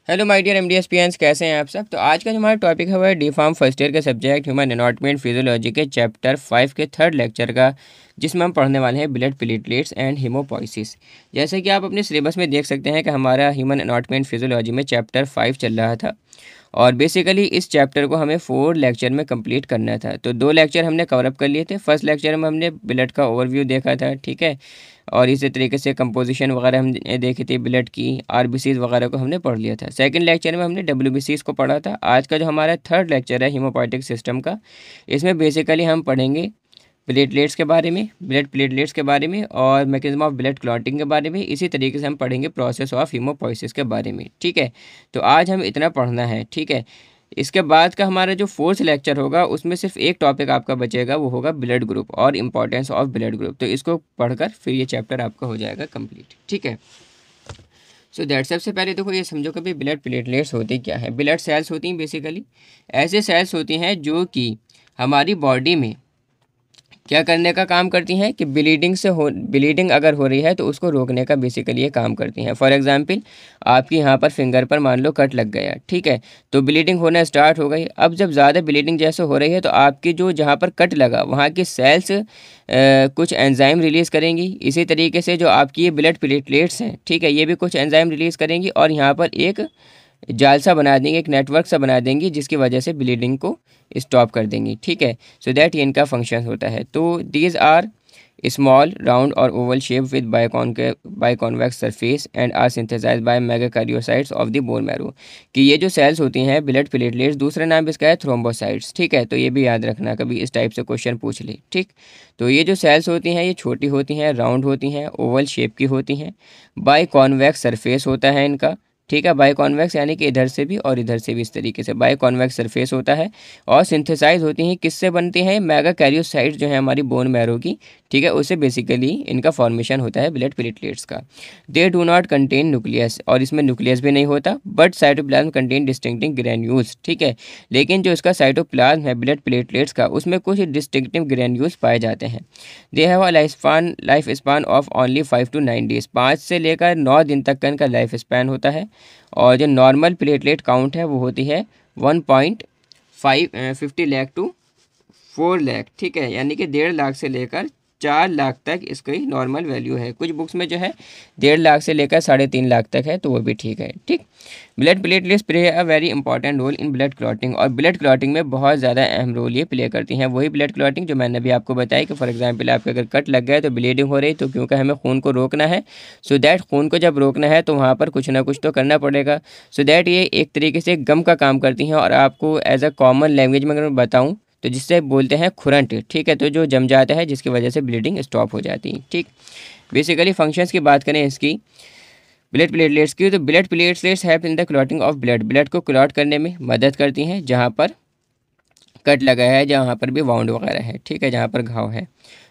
Hello my dear एमडीएसपीएंस, कैसे हैं आप सब। तो आज का जो हमारा टॉपिक है वो है डी फार्म फर्स्ट ईयर के सब्जेक्ट ह्यूमन एनाटॉमी फिजियोलॉजी के चैप्टर 5 के थर्ड लेक्चर का, जिसमें हम पढ़ने वाले हैं ब्लड प्लेटलेट्स एंड हीमोपोइसिस। जैसे कि आप अपने सिलेबस में देख सकते हैं कि हमारा ह्यूमन एनाटॉमी फिजियोलॉजी में चैप्टर 5 चल रहा था और बेसिकली इस चैप्टर को हमें 4 लेक्चर में कंप्लीट करना था। तो 2 लेक्चर हमने कवर अप कर लिए थे। फर्स्ट लेक्चर में हमने ब्लड का ओवरव्यू देखा था, ठीक है, और इसी तरीके से कंपोजिशन वगैरह हमने देखी थी ब्लड की, आरबीसीज वगैरह को हमने पढ़ लिया था। सेकंड लेक्चर में हमने डब्ल्यूबीसीज को पढ़ा था। आज का जो हमारा थर्ड लेक्चर है हीमोपोइटिक सिस्टम का, इसमें बेसिकली हम पढ़ेंगे प्लेटलेट्स के बारे में, ब्लड प्लेटलेट्स के बारे में और मैकेनिज्म ऑफ ब्लड क्लॉटिंग के बारे में। इसी तरीके से हम पढ़ेंगे प्रोसेस ऑफ हीमोपोइसिस के बारे में, ठीक है। तो आज हम इतना पढ़ना है, ठीक है। इसके बाद का हमारा जो फोर्थ लेक्चर होगा उसमें सिर्फ एक टॉपिक आपका बचेगा, वो होगा ब्लड ग्रुप और इम्पॉर्टेंस ऑफ ब्लड ग्रुप। तो इसको पढ़कर फिर ये चैप्टर आपका हो जाएगा कंप्लीट, ठीक है। सो दैट सबसे पहले देखो ये समझो कि भाई ब्लड प्लेटलेट्स होती क्या है। ब्लड सेल्स होती हैं बेसिकली ऐसे सेल्स होती हैं जो कि हमारी बॉडी में क्या करने का काम करती हैं कि ब्लीडिंग अगर हो रही है तो उसको रोकने का बेसिकली ये काम करती हैं। फॉर एग्जांपल आपकी यहाँ पर फिंगर पर मान लो कट लग गया, ठीक है, तो ब्लीडिंग होना स्टार्ट हो गई। अब जब ज़्यादा ब्लीडिंग जैसे हो रही है तो आपकी जो जहाँ पर कट लगा वहाँ की सेल्स कुछ एंजाइम रिलीज़ करेंगी। इसी तरीके से जो आपकी ये ब्लड प्लेटलेट्स हैं, ठीक है, ये भी कुछ एंजाइम रिलीज़ करेंगी और यहाँ पर एक जाल सा बना देंगे, एक नेटवर्क सा बना देंगी, जिसकी वजह से ब्लीडिंग को स्टॉप कर देंगी, ठीक है। सो दैट ये इनका फंक्शन होता है। तो दीज आर स्मॉल राउंड और oval shape with biconvex surface and are synthesize by megakaryocytes of the bone marrow. कि ये जो सेल्स होती हैं ब्लड प्लेटलेट्स, दूसरा नाम इसका है थ्रोम्बोसाइट्स, ठीक है। तो ये भी याद रखना, कभी इस टाइप से क्वेश्चन पूछ ले, ठीक। तो ये जो सेल्स होती हैं ये छोटी होती हैं, राउंड होती हैं, ओवल शेप की होती हैं, बाइकॉन्वेक्स सरफेस होता है इनका, ठीक है। बाइकॉन्वेक्स यानी कि इधर से भी और इधर से भी, इस तरीके से बाइकॉन्वेक्स सरफेस होता है। और सिंथेसाइज होती हैं, किससे बनती हैं? मेगाकैरियोसाइट्स जो है हमारी बोन मैरो की, ठीक है, उससे बेसिकली इनका फॉर्मेशन होता है ब्लड प्लेटलेट्स का। They do not contain nucleus, और इसमें न्यूक्लियस भी नहीं होता, but cytoplasm contain distinctive granules, ठीक है। लेकिन जो इसका साइटोप्लाज्म है ब्लड प्लेटलेट्स का, उसमें कुछ डिस्टिंक्टिव ग्रैन्यूल्स पाए जाते हैं। They have a life span of only 5 to 9 days, 5 से लेकर 9 दिन तक का इनका लाइफ स्पैन होता है। और जो नॉर्मल प्लेटलेट काउंट है वो होती है 1.50 लाख टू 4 लाख, ठीक है, यानी कि 1.5 लाख से लेकर 4 लाख तक इसकी नॉर्मल वैल्यू है। कुछ बुक्स में जो है 1.5 लाख से लेकर 3.5 लाख तक है, तो वो भी ठीक है, ठीक। Blood platelets play a very important role in blood clotting, और ब्लड क्लॉटिंग में बहुत ज़्यादा अहम रोल ये प्ले करती हैं। वही ब्लड क्लॉटिंग जो मैंने अभी आपको बताया कि फॉर एग्जांपल आपके अगर कट लग गया तो ब्लीडिंग हो रही, तो क्योंकि हमें खून को रोकना है, सो दैट खून को जब रोकना है तो वहाँ पर कुछ ना कुछ तो करना पड़ेगा। सो दैट ये एक तरीके से गम का काम करती हैं। और आपको एज अ कॉमन लैंग्वेज में अगर मैं बताऊँ तो जिससे बोलते हैं खुरंट, ठीक है, तो जो जम जाता है जिसकी वजह से ब्लीडिंग स्टॉप हो जाती है, ठीक। बेसिकली फंक्शंस की बात करें इसकी ब्लड प्लेटलेट्स की, तो blood platelets help in the clotting of blood, blood को क्लॉट करने में मदद करती हैं जहाँ पर कट लगा है, जहाँ पर भी वाउंड वगैरह है, ठीक है, जहाँ पर घाव है।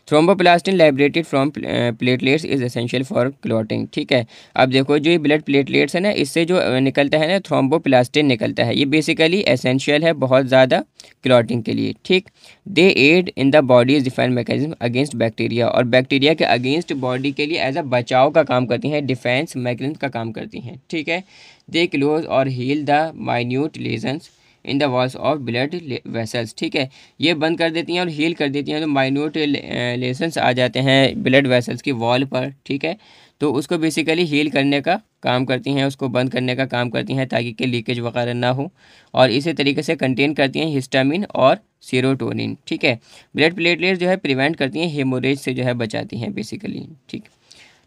Thromboplastin liberated from platelets is essential for clotting, ठीक है। अब देखो जो ये ब्लड प्लेटलेट्स है ना, इससे जो निकलता है ना थ्रोम्बोप्लास्टिन निकलता है, ये बेसिकली एसेंशियल है बहुत ज़्यादा क्लॉटिंग के लिए, ठीक। They aid in the body is defence mechanism against bacteria, और बैक्टीरिया के अगेंस्ट बॉडी के लिए एज अ बचाव का काम करती हैं, डिफेंस मैकेनिज्म का काम करती हैं, ठीक है। दे क्लोज और heal the minute lesions in the walls of blood vessels, ठीक है, ये बंद कर देती हैं और हील कर देती हैं। तो माइन्यूट लेशंस आ जाते हैं ब्लड वेसल्स की वॉल पर, ठीक है, तो उसको बेसिकली हील करने का काम करती हैं, उसको बंद करने का काम करती हैं ताकि कि लीकेज वगैरह ना हो। और इसी तरीके से कंटेन करती हैं हिस्टामिन और सीरोटोनिन, ठीक है। ब्लड प्लेटलेट्स जो है प्रिवेंट करती हैं हेमोरेज से, जो है बचाती हैं बेसिकली, ठीक।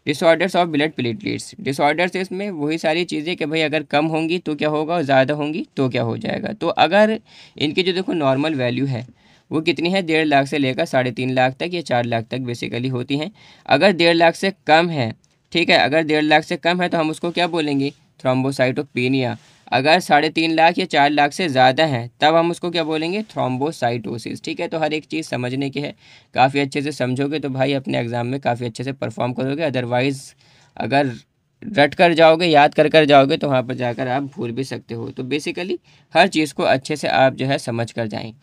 Disorders of blood platelets, disorders इसमें वही सारी चीज़ें कि भाई अगर कम होंगी तो क्या होगा और ज़्यादा होंगी तो क्या हो जाएगा। तो अगर इनकी जो देखो नॉर्मल वैल्यू है वो कितनी है, 1.5 लाख से लेकर 3.5 लाख तक या 4 लाख तक बेसिकली होती हैं। अगर 1.5 लाख से कम है, ठीक है, अगर 1.5 लाख से कम है तो हम उसको क्या बोलेंगे, थ्रोम्बोसाइटोपेनिया। अगर 3.5 लाख या 4 लाख से ज़्यादा है तब हम उसको क्या बोलेंगे, थ्रोम्बोसाइटोसिस, ठीक है। तो हर एक चीज़ समझने की है, काफ़ी अच्छे से समझोगे तो भाई अपने एग्ज़ाम में काफ़ी अच्छे से परफॉर्म करोगे। अदरवाइज़ अगर रट कर जाओगे, याद कर जाओगे तो वहाँ पर जाकर आप भूल भी सकते हो। तो बेसिकली हर चीज़ को अच्छे से आप जो है समझ कर जाएँ।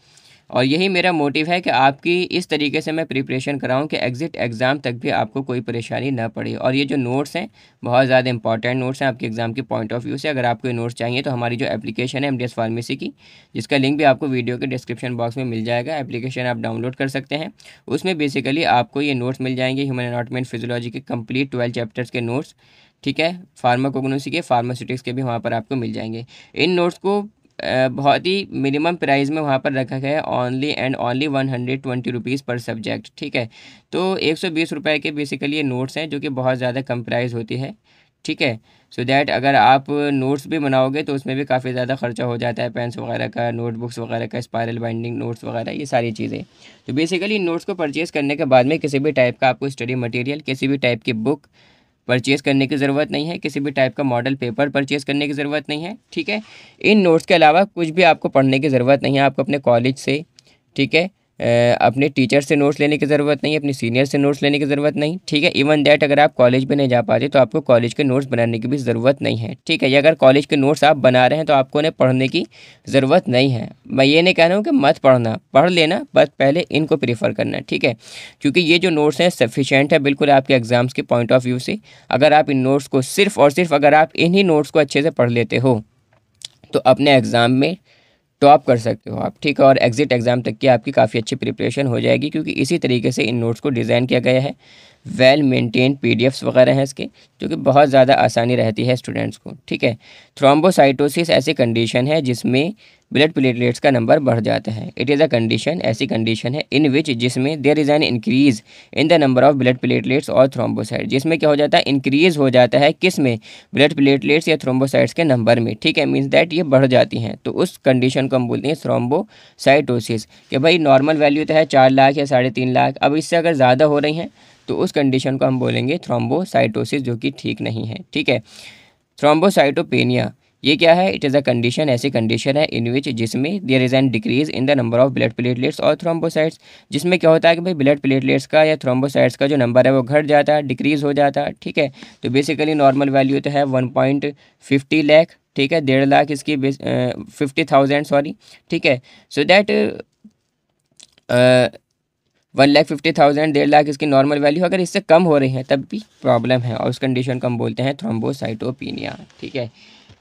और यही मेरा मोटिव है कि आपकी इस तरीके से मैं प्रिपरेशन कराऊं कि एग्ज़िट एग्ज़ाम तक भी आपको कोई परेशानी ना पड़े। और ये जो नोट्स हैं बहुत ज़्यादा इंपॉर्टेंट नोट्स हैं आपके एग्ज़ाम के पॉइंट ऑफ व्यू से। अगर आपको ये नोट्स चाहिए तो हमारी जो एप्लीकेशन है MDS फार्मेसी की, जिसका लिंक भी आपको वीडियो के डिस्क्रिप्शन बॉक्स में मिल जाएगा, एप्लीकेशन आप डाउनलोड कर सकते हैं। उसमें बेसिकली आपको ये नोट्स मिल जाएंगे, ह्यूमन एनाटॉमी एंड फिजियोलॉजी के कंप्लीट 12 चैप्टर्स के नोट्स, ठीक है। फार्माकोग्नोसी के, फार्मास्यूटिक्स के भी वहाँ पर आपको मिल जाएंगे। इन नोट्स को बहुत ही मिनिमम प्राइस में वहाँ पर रखा गया है, ओनली एंड ओनली 120 रुपीज़ पर सब्जेक्ट, ठीक है। तो 120 रुपये के बेसिकली ये नोट्स हैं, जो कि बहुत ज़्यादा कम प्राइस होती है, ठीक है। सो दैट अगर आप नोट्स भी बनाओगे तो उसमें भी काफ़ी ज़्यादा खर्चा हो जाता है, पेन्स वगैरह का, नोटबुक्स वगैरह का, स्पायरल बाइंडिंग नोट्स वगैरह, ये सारी चीज़ें। तो बेसिकली नोट्स को परचेज़ करने के बाद में किसी भी टाइप का आपको स्टडी मटेरियल, किसी भी टाइप की बुक परचेज़ करने की ज़रूरत नहीं है, किसी भी टाइप का मॉडल पेपर परचेज़ करने की ज़रूरत नहीं है, ठीक है। इन नोट्स के अलावा कुछ भी आपको पढ़ने की ज़रूरत नहीं है। आपको अपने कॉलेज से, ठीक है, अपने टीचर से नोट्स लेने की ज़रूरत नहीं है, अपने सीनियर से नोट्स लेने की ज़रूरत नहीं, ठीक है। इवन दैट अगर आप कॉलेज भी नहीं जा पाते तो आपको कॉलेज के नोट्स बनाने की भी ज़रूरत नहीं है, ठीक है। या अगर कॉलेज के नोट्स आप बना रहे हैं तो आपको उन्हें पढ़ने की ज़रूरत नहीं है। मैं ये नहीं कह रहा हूँ कि मत पढ़ना, पढ़ लेना, बस पहले इनको प्रीफर करना, ठीक है। क्योंकि ये जो नोट्स हैं सफिशेंट है बिल्कुल आपके एग्ज़ाम्स के पॉइंट ऑफ व्यू से। अगर आप इन नोट्स को सिर्फ़ और सिर्फ अगर आप इन्हीं नोट्स को अच्छे से पढ़ लेते हो तो अपने एग्ज़ाम में टॉप कर सकते हो आप, ठीक है। और एग्ज़िट एग्ज़ाम तक की आपकी काफ़ी अच्छी प्रिपरेशन हो जाएगी, क्योंकि इसी तरीके से इन नोट्स को डिज़ाइन किया गया है। वेल मेंटेन PDFs वगैरह हैं इसके, जो कि बहुत ज़्यादा आसानी रहती है स्टूडेंट्स को, ठीक है। थ्रोम्बोसाइटोसिस ऐसी कंडीशन है जिसमें ब्लड प्लेटलेट्स का नंबर बढ़ जाता है। इट इज़ अ कंडीशन, ऐसी कंडीशन है इन विच, जिसमें there is an increase in the number of blood platelets और थ्रोम्बोसाइट, जिसमें क्या हो जाता है, इंक्रीज़ हो जाता है किस में, ब्लड प्लेटलेट्स या थ्रोम्बोसाइट्स के नंबर में, ठीक है। मीन्स दैट ये बढ़ जाती हैं, तो उस कंडीशन को हम बोलते हैं थ्रोम्बोसाइटोसिस। कि भाई नॉर्मल वैल्यू तो है 4 लाख या 3.5 लाख, अब इससे अगर ज़्यादा हो रही हैं तो उस कंडीशन को हम बोलेंगे थ्रोम्बोसाइटोसिस, जो कि ठीक नहीं है, ठीक है। थ्रोम्बोसाइटोपेनिया ये क्या है, इट इज़ अ कंडीशन, ऐसी कंडीशन है इन विच, जिसमें there is an decrease in the number of blood platelets और थ्रोम्बोसाइट्स, जिसमें क्या होता है कि भाई ब्लड प्लेटलेट्स का या थ्रोम्बोसाइट्स का जो नंबर है वो घट जाता है, डिक्रीज हो जाता है, ठीक है। तो बेसिकली नॉर्मल वैल्यू तो है 1.50 लाख, ठीक है, 1.5 लाख इसकी 50,000 सॉरी, ठीक है। सो दैट 1,50,000, 1.5 लाख इसकी नॉर्मल वैल्यू, अगर इससे कम हो रही है तब भी प्रॉब्लम है, और उस कंडीशन को हम बोलते हैं थ्रोम्बोसाइटोपेनिया, ठीक है।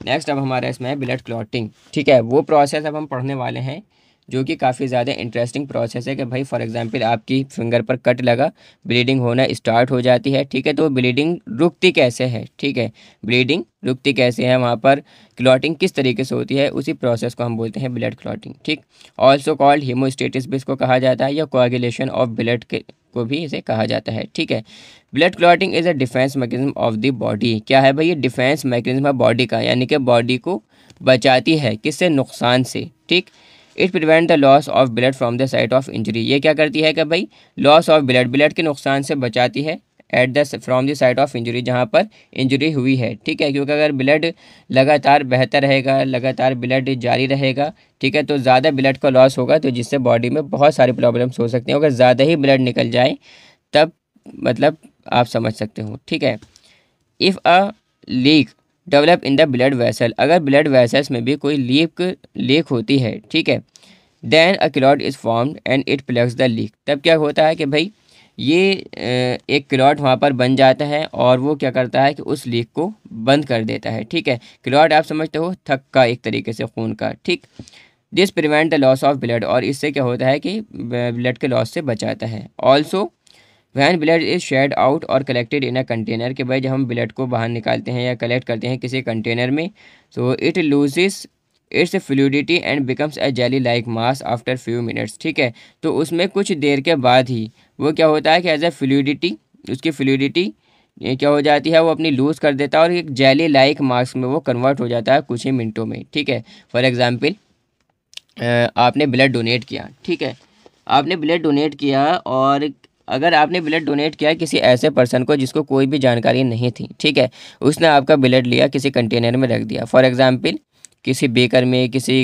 नेक्स्ट अब हमारा इसमें है ब्लड क्लॉटिंग, ठीक है। वो प्रोसेस अब हम पढ़ने वाले हैं जो कि काफ़ी ज़्यादा इंटरेस्टिंग प्रोसेस है। कि भाई फॉर एग्जांपल आपकी फिंगर पर कट लगा, ब्लीडिंग होना स्टार्ट हो जाती है, ठीक है। तो ब्लीडिंग रुकती कैसे है, ठीक है, ब्लीडिंग रुकती कैसे है, वहाँ पर क्लॉटिंग किस तरीके से होती है, उसी प्रोसेस को हम बोलते हैं ब्लड क्लॉटिंग, ठीक। ऑल्सो कॉल्ड हीमोस्टेटिस भी इसको कहा जाता है, या कोआगुलेशन ऑफ ब्लड के को भी इसे कहा जाता है, ठीक है। Blood clotting is a defence mechanism of the body. क्या है भाई, ये डिफेंस मैकेनिज्म है बॉडी का, यानी कि बॉडी को बचाती है किससे, नुकसान से, ठीक। It prevent the loss of blood from the site of injury. ये क्या करती है कि भाई लॉस ऑफ ब्लड, ब्लड के नुकसान से बचाती है at the from the site of injury, जहाँ पर इंजरी हुई है, ठीक है। क्योंकि अगर ब्लड लगातार बहता रहेगा, लगातार ब्लड जारी रहेगा, ठीक है, तो ज़्यादा ब्लड का लॉस होगा, तो जिससे बॉडी में बहुत सारी प्रॉब्लम्स हो सकती हैं। अगर ज़्यादा ही ब्लड निकल जाए तब मतलब आप समझ सकते हो, ठीक है। If a leak develop in the blood vessel, अगर ब्लड वेसल्स में भी कोई लीक होती है, ठीक है, then a clot is formed and it plugs the leak. तब क्या होता है कि भाई ये एक क्लॉट वहाँ पर बन जाता है, और वो क्या करता है कि उस लीक को बंद कर देता है, ठीक है। क्लॉट आप समझते हो थक्का, एक तरीके से खून का, ठीक। This prevent the loss of blood, और इससे क्या होता है कि ब्लड के लॉस से बचाता है। Also when blood is shed out और कलेक्टेड इन अ कंटेनर, के भाई जब हम ब्लड को बाहर निकालते हैं या कलेक्ट करते हैं किसी कंटेनर में, तो it loses it's fluidity and becomes a jelly like mass after few minutes, ठीक है। तो उसमें कुछ देर के बाद ही वो क्या होता है कि एज ए फ्लूइडिटी, उसकी फ्लूइडिटी ये क्या हो जाती है, वो अपनी लूज़ कर देता है और एक जेली लाइक मास में वो कन्वर्ट हो जाता है कुछ ही मिनटों में, ठीक है। फॉर एग्ज़ाम्पल आपने ब्लड डोनेट किया, ठीक है, आपने ब्लड डोनेट किया, और अगर आपने ब्लड डोनेट किया किसी ऐसे पर्सन को जिसको कोई भी जानकारी नहीं थी, ठीक है, उसने आपका ब्लड लिया, किसी कंटेनर में रख दिया, फॉर एग्ज़ाम्पल किसी बेकर में, किसी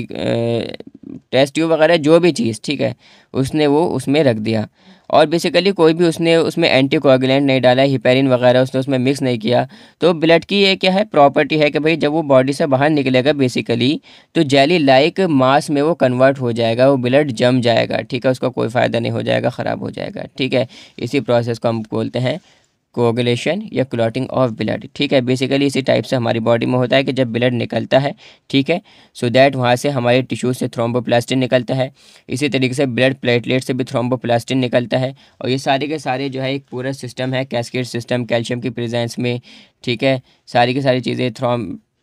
टेस्ट ट्यूब वगैरह जो भी चीज़, ठीक है, उसने वो उसमें रख दिया। और बेसिकली कोई भी उसने उसमें एंटीकोगुलेंट नहीं डाला, हिपेरिन वगैरह उसने उसमें मिक्स नहीं किया। तो ब्लड की ये क्या है प्रॉपर्टी है कि भाई जब वो बॉडी से बाहर निकलेगा बेसिकली, तो जेली लाइक मास में वो कन्वर्ट हो जाएगा, वो ब्लड जम जाएगा, ठीक है, उसका कोई फ़ायदा नहीं हो जाएगा, ख़राब हो जाएगा, ठीक है। इसी प्रोसेस को हम बोलते हैं कोगुलेशन या क्लॉटिंग ऑफ ब्लड, ठीक है। बेसिकली इसी टाइप से हमारी बॉडी में होता है कि जब ब्लड निकलता है, ठीक है, सो दैट वहाँ से हमारे टिश्यू से थ्रोम्बोप्लास्टिन निकलता है। इसी तरीके से ब्लड प्लेटलेट से भी थ्रोम्बोप्लास्टिन निकलता है। और ये सारे के सारे जो है एक पूरा सिस्टम है, कैस्केड सिस्टम, कैल्शियम की प्रेजेंस में, ठीक है, सारी की सारी चीज़ें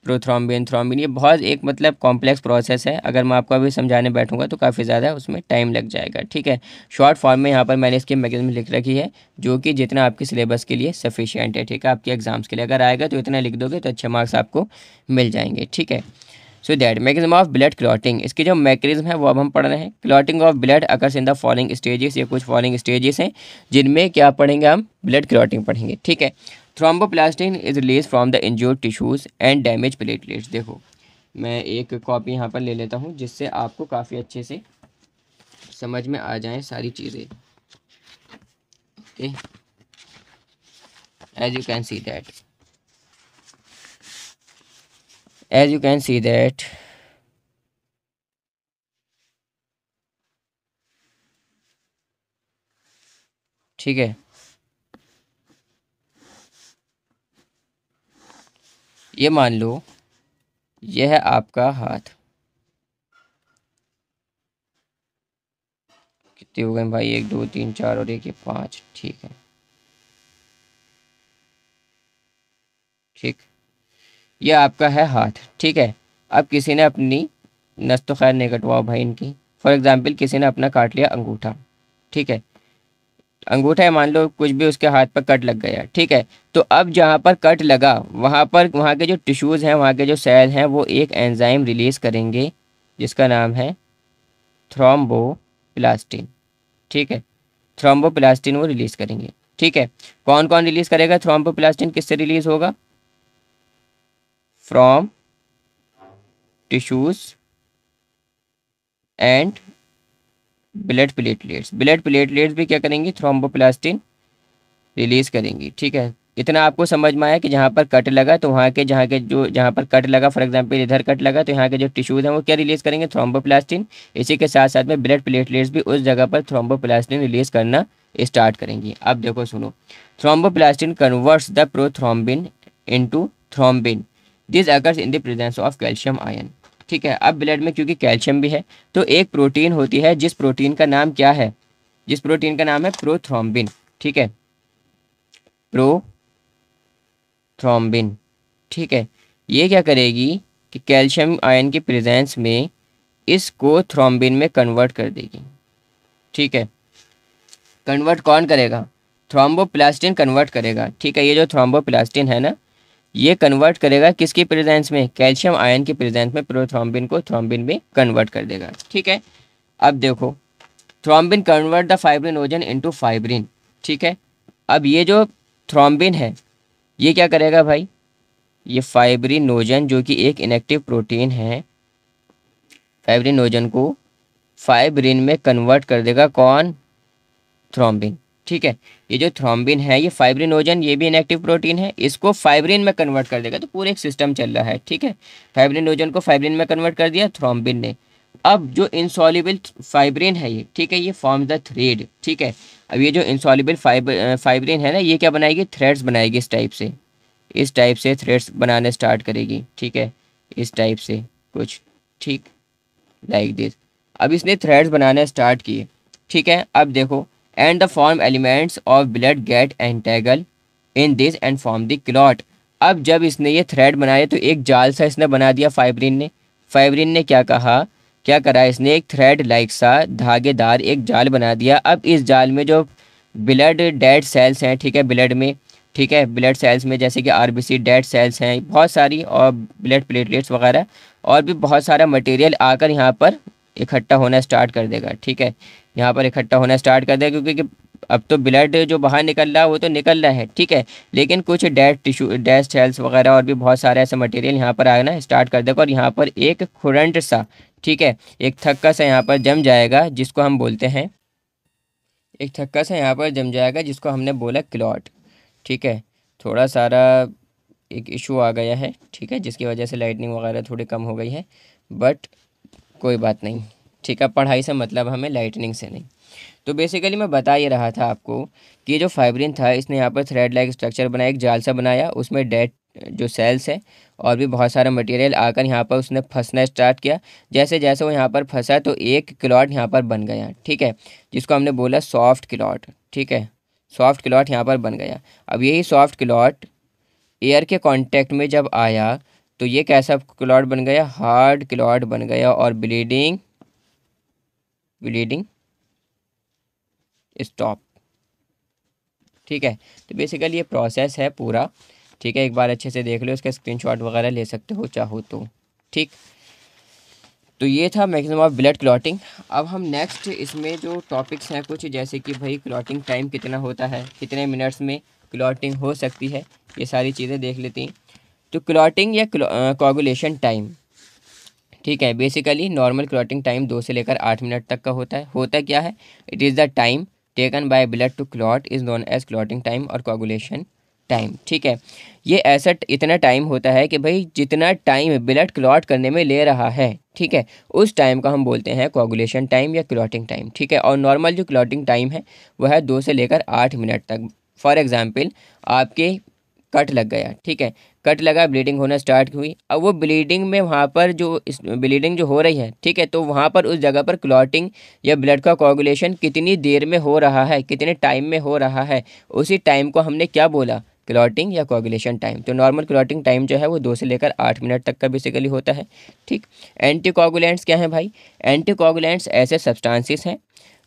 प्रोथ्रोम्बिन, थ्रोम्बिन, ये बहुत एक मतलब कॉम्प्लेक्स प्रोसेस है। अगर मैं आपको अभी समझाने बैठूंगा तो काफ़ी ज़्यादा उसमें टाइम लग जाएगा, ठीक है। शॉर्ट फॉर्म में यहाँ पर मैंने इसकी मैकेनिज्म लिख रखी है, जो कि जितना आपके सिलेबस के लिए सफिशिएंट है, ठीक है। आपके एग्जाम्स के लिए अगर आएगा तो इतना लिख दोगे तो अच्छे मार्क्स आपको मिल जाएंगे, ठीक है। So that mechanism of blood clotting, इसकी जो मैकेनिज्म है वो अब हम पढ़ रहे हैं। Clotting of blood occurs in the following stages, ये कुछ फॉलोइंग स्टेजेस हैं जिनमें क्या पढ़ेंगे हम, ब्लड क्लॉटिंग पढ़ेंगे, ठीक है। Thromboplastin is release from the injured tissues and damage platelets. देखो मैं एक कॉपी यहाँ पर ले लेता हूँ जिससे आपको काफ़ी अच्छे से समझ में आ जाएं सारी चीज़ें, okay. As you can see that, as you can see that, ठीक है, ये मान लो ये है आपका हाथ, कितने हो गए भाई, 1 2 3 4 और एक ये 5, ठीक है, ठीक, ये आपका है हाथ, ठीक है। अब किसी ने अपनी नस तो खैर नहीं कटवाओ भाई इनकी, फॉर एग्जांपल किसी ने अपना काट लिया अंगूठा, ठीक है, अंगूठा है मान लो, कुछ भी उसके हाथ पर कट लग गया, ठीक है। तो अब जहाँ पर कट लगा वहाँ पर वहाँ के जो टिश्यूज़ हैं, वहाँ के जो सेल हैं, वो एक एंजाइम रिलीज़ करेंगे जिसका नाम है थ्रोम्बोप्लास्टिन, ठीक है। थ्रोम्बोप्लास्टिन वो रिलीज़ करेंगे, ठीक है। कौन कौन रिलीज़ करेगा थ्रोम्बोप्लास्टिन, किससे रिलीज़ होगा, from tissues and blood platelets. Blood platelets भी क्या करेंगी, थ्रोम्बोप्लास्टिन रिलीज़ करेंगी, ठीक है। इतना आपको समझ में आया कि जहाँ पर कट लगा तो वहाँ के जहाँ पर कट लगा, फॉर एग्जांपल इधर कट लगा, तो यहाँ के जो टिश्यूज़ हैं वो क्या रिलीज़ करेंगे, थ्रोम्बोप्लास्टिन। इसी के साथ साथ में ब्लड प्लेटलेट्स भी उस जगह पर थ्रोम्बोप्लास्टिन रिलीज़ करना स्टार्ट करेंगी। अब देखो सुनो, thromboplastin converts the prothrombin into thrombin, this occurs in the presence of calcium ion, ठीक है। अब ब्लड में क्योंकि कैल्शियम भी है तो एक प्रोटीन होती है जिस प्रोटीन का नाम क्या है, जिस प्रोटीन का नाम है प्रोथ्रोम्बिन, ठीक है, प्रोथ्रोम्बिन, ठीक है। ये क्या करेगी कि कैल्शियम आयन की प्रेजेंस में इसको थ्रोम्बिन में कन्वर्ट कर देगी, ठीक है। कन्वर्ट कौन करेगा, थ्रोम्बोप्लास्टिन कन्वर्ट करेगा, ठीक है। ये जो थ्रोम्बोप्लास्टिन है ना, ये कन्वर्ट करेगा किसकी प्रेजेंस में, कैल्शियम आयन की प्रेजेंस में प्रोथ्रोम्बिन को थ्रोम्बिन में कन्वर्ट कर देगा, ठीक है। अब देखो thrombin convert the fibrinogen into fibrin, ठीक है। अब ये जो थ्रोम्बिन है ये क्या करेगा भाई, ये फाइब्रिनोजन जो कि एक इनएक्टिव प्रोटीन है, फाइब्रिनोजन को फाइब्रिन में कन्वर्ट कर देगा, कौन, थ्रोम्बिन, ठीक है। ये जो थ्रोम्बिन है ये फाइब्रिनोजन, ये भी इनएक्टिव प्रोटीन है, इसको फाइब्रिन में कन्वर्ट कर देगा। तो पूरे एक सिस्टम चल रहा है, ठीक है। फाइब्रिनोजन को फाइब्रिन में कन्वर्ट कर दिया थ्रोम्बिन ने। अब जो इनसॉल्युबल फाइब्रिन है ये, ठीक है, ये फॉर्म द थ्रेड, ठीक है। अब ये जो इनसॉल्युबल फाइब्रिन है ना, ये क्या बनाएगी, थ्रेड्स बनाएगी, इस टाइप से थ्रेड्स बनाने स्टार्ट करेगी, ठीक है, इस टाइप से कुछ, ठीक, लाइक दिस। अब इसने थ्रेड्स बनाने स्टार्ट किए, ठीक है। अब देखो and the form elements of blood get entangle in this and form the clot. अब जब इसने ये थ्रेड बनाए तो एक जाल सा इसने बना दिया फाइब्रिन ने क्या कहा, क्या करा इसने, एक थ्रेड लाइक सा धागेदार एक जाल बना दिया। अब इस जाल में जो ब्लड डेड सेल्स हैं, ठीक है, ब्लड में, ठीक है, ब्लड सेल्स में जैसे कि आरबीसी डेड सेल्स हैं बहुत सारी, और ब्लड प्लेटलेट्स वगैरह और भी बहुत सारा मटेरियल आकर यहाँ पर इकट्ठा होना स्टार्ट कर देगा, ठीक है। यहाँ पर इकट्ठा होना स्टार्ट कर देगा क्योंकि अब तो ब्लड जो बाहर निकल रहा है वो तो निकल रहा है, ठीक है, लेकिन कुछ डेड टिश्यू, डेड सेल्स वगैरह और भी बहुत सारे ऐसे मटेरियल यहाँ पर आना स्टार्ट कर देगा और यहाँ पर एक खुरंट सा, ठीक है, एक थक्का सा यहाँ पर जम जाएगा जिसको हम बोलते हैं, एक थक्का सा यहाँ पर जम जाएगा जिसको हमने बोला क्लॉट, ठीक है। थोड़ा सारा एक इशू आ गया है, ठीक है, जिसकी वजह से लाइटनिंग वगैरह थोड़ी कम हो गई है, बट कोई बात नहीं, ठीक है, पढ़ाई से मतलब हमें लाइटनिंग से नहीं। तो बेसिकली मैं बता ये रहा था आपको कि ये जो फाइब्रिन था इसने यहाँ पर थ्रेड लाइक स्ट्रक्चर बनाया, एक जाल सा बनाया, उसमें डेड जो सेल्स है और भी बहुत सारा मटेरियल आकर यहाँ पर उसने फंसना स्टार्ट किया। जैसे जैसे वो यहाँ पर फंसा तो एक क्लॉट यहाँ पर बन गया, ठीक है, जिसको हमने बोला सॉफ्ट क्लॉट, ठीक है, सॉफ्ट क्लॉट यहाँ पर बन गया। अब यही सॉफ्ट क्लॉट एयर के कांटेक्ट में जब आया तो ये कैसा क्लॉट बन गया, हार्ड क्लॉट बन गया और ब्लीडिंग स्टॉप, ठीक है। तो बेसिकली ये प्रोसेस है पूरा, ठीक है, एक बार अच्छे से देख लो, इसका स्क्रीनशॉट वगैरह ले सकते हो चाहो तो, ठीक। तो ये था मैक्सिमम ऑफ ब्लड क्लॉटिंग। अब हम नेक्स्ट इसमें जो टॉपिक्स हैं कुछ, जैसे कि भाई क्लॉटिंग टाइम कितना होता है, कितने मिनट्स में क्लॉटिंग हो सकती है, ये सारी चीज़ें देख लेती हैं। तो क्लॉटिंग या कोगुलेशन टाइम, ठीक है, बेसिकली नॉर्मल क्लॉटिंग टाइम 2 से लेकर 8 मिनट तक का होता है। होता क्या है, it is the time taken by blood to clot is known as clotting time और कोगुलेशन टाइम, ठीक है। ये ऐसा इतना टाइम होता है कि भाई जितना टाइम ब्लड क्लॉट करने में ले रहा है, ठीक है, उस टाइम का हम बोलते हैं कोगुलेशन टाइम या क्लॉटिंग टाइम, ठीक है। और नॉर्मल जो क्लॉटिंग टाइम है वह है 2 से लेकर 8 मिनट तक। फॉर एग्जांपल आपके कट लग गया, ठीक है, कट लगा, ब्लीडिंग होना स्टार्ट हुई। अब वो ब्लीडिंग में वहाँ पर जो ब्लीडिंग जो हो रही है, ठीक है, तो वहाँ पर उस जगह पर क्लॉटिंग या ब्लड का कोगुलेशन कितनी देर में हो रहा है, कितने टाइम में हो रहा है, उसी टाइम को हमने क्या बोला, क्लॉटिंग या कोगुलेशन टाइम। तो नॉर्मल क्लॉटिंग टाइम जो है वो 2 से लेकर 8 मिनट तक का बेसिकली होता है, ठीक। एंटीकोगुलेंट्स क्या हैं भाई, एंटीकोगुलेंट्स ऐसे सब्सटेंसेस हैं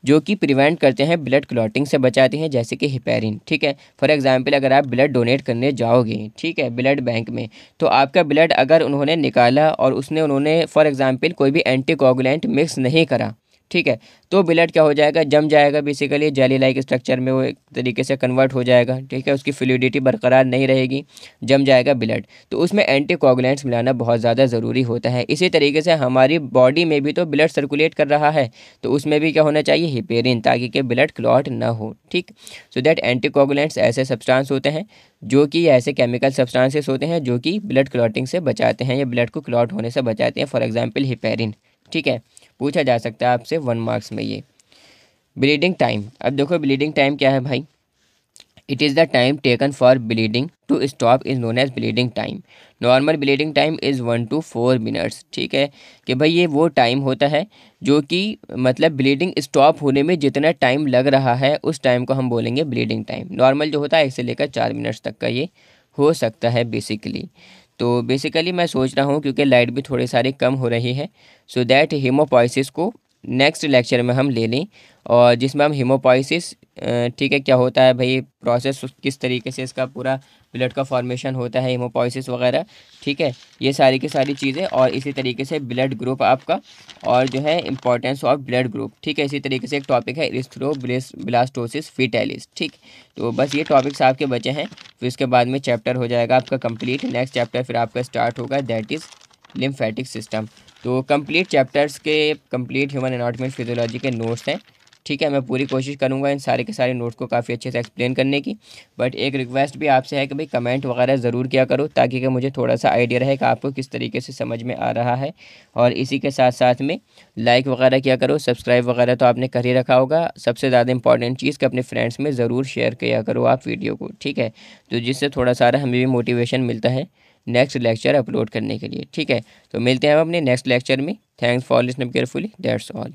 जो कि प्रिवेंट करते हैं ब्लड क्लॉटिंग से बचाते हैं, जैसे कि हिपेरिन, ठीक है। फॉर एग्जांपल अगर आप ब्लड डोनेट करने जाओगे, ठीक है, ब्लड बैंक में, तो आपका ब्लड अगर उन्होंने निकाला और उन्होंने फॉर एग्जांपल कोई भी एंटीकोगुलेंट मिक्स नहीं करा, ठीक है, तो ब्लड क्या हो जाएगा, जम जाएगा, बेसिकली जेली लाइक स्ट्रक्चर में वो एक तरीके से कन्वर्ट हो जाएगा, ठीक है, उसकी फ्लूइडिटी बरकरार नहीं रहेगी, जम जाएगा ब्लड। तो उसमें एंटीकोगुलेंट्स मिलाना बहुत ज़्यादा ज़रूरी होता है। इसी तरीके से हमारी बॉडी में भी तो ब्लड सर्कुलेट कर रहा है, तो उसमें भी क्या होना चाहिए, हिपेरिन, ताकि कि ब्लड क्लॉट ना हो, ठीक। सो दैट एंटीकोगुलेंट्स ऐसे सब्सटेंस होते हैं जो कि ऐसे केमिकल सब्सटेंसेस होते हैं जो कि ब्लड क्लॉटिंग से बचाते हैं या ब्लड को क्लॉट होने से बचाते हैं। फॉर एग्जाम्पल हिपेरिन, ठीक है, पूछा जा सकता है आपसे 1 मार्क्स में ये। ब्लीडिंग टाइम, अब देखो ब्लीडिंग टाइम क्या है भाई, it is the time taken for bleeding to stop is known as bleeding time. Normal bleeding time is 1 to 4 minutes, ठीक है, कि भाई ये वो टाइम होता है जो कि मतलब ब्लीडिंग स्टॉप होने में जितना टाइम लग रहा है उस टाइम को हम बोलेंगे ब्लीडिंग टाइम। नॉर्मल जो होता है 1 से लेकर 4 मिनट्स तक का ये हो सकता है बेसिकली। तो बेसिकली मैं सोच रहा हूँ क्योंकि लाइट भी थोड़ी सारी कम हो रही है, सो दैट हीमोपोइसिस को नेक्स्ट लेक्चर में हम ले लें, और जिसमें हम हीमोपोइसिस, ठीक है, क्या होता है भाई प्रोसेस, किस तरीके से इसका पूरा ब्लड का फॉर्मेशन होता है, हीमोपोइसिस वगैरह, ठीक है, ये सारी की सारी चीज़ें, और इसी तरीके से ब्लड ग्रुप आपका, और जो है इंपॉर्टेंस ऑफ ब्लड ग्रुप, ठीक है, इसी तरीके से एक टॉपिक है इरिथ्रोब्लास्टोसिस फीटैलिस, ठीक। तो बस ये टॉपिक्स आपके बचे हैं, फिर इसके बाद में चैप्टर हो जाएगा आपका कंप्लीट। नेक्स्ट चैप्टर फिर आपका स्टार्ट होगा, दैट इज़ लिम्फेटिक सिस्टम। तो कंप्लीट चैप्टर्स के कंप्लीट ह्यूमन एनाटॉमी फिजियोलॉजी के नोट्स हैं, ठीक है। मैं पूरी कोशिश करूंगा इन सारे के सारे नोट्स को काफ़ी अच्छे से एक्सप्लेन करने की, बट एक रिक्वेस्ट भी आपसे है कि भाई कमेंट वगैरह ज़रूर किया करो, ताकि कि मुझे थोड़ा सा आइडिया रहे कि आपको किस तरीके से समझ में आ रहा है। और इसी के साथ साथ में लाइक वगैरह किया करो, सब्सक्राइब वगैरह तो आपने कर ही रखा होगा। सबसे ज़्यादा इंपॉर्टेंट चीज़ कि अपने फ्रेंड्स में ज़रूर शेयर किया करो आप वीडियो को, ठीक है, तो जिससे थोड़ा सारा हमें भी मोटिवेशन मिलता है नेक्स्ट लेक्चर अपलोड करने के लिए, ठीक है। तो मिलते हैं हम अपने नेक्स्ट लेक्चर में। Thanks for listening carefully, that's all.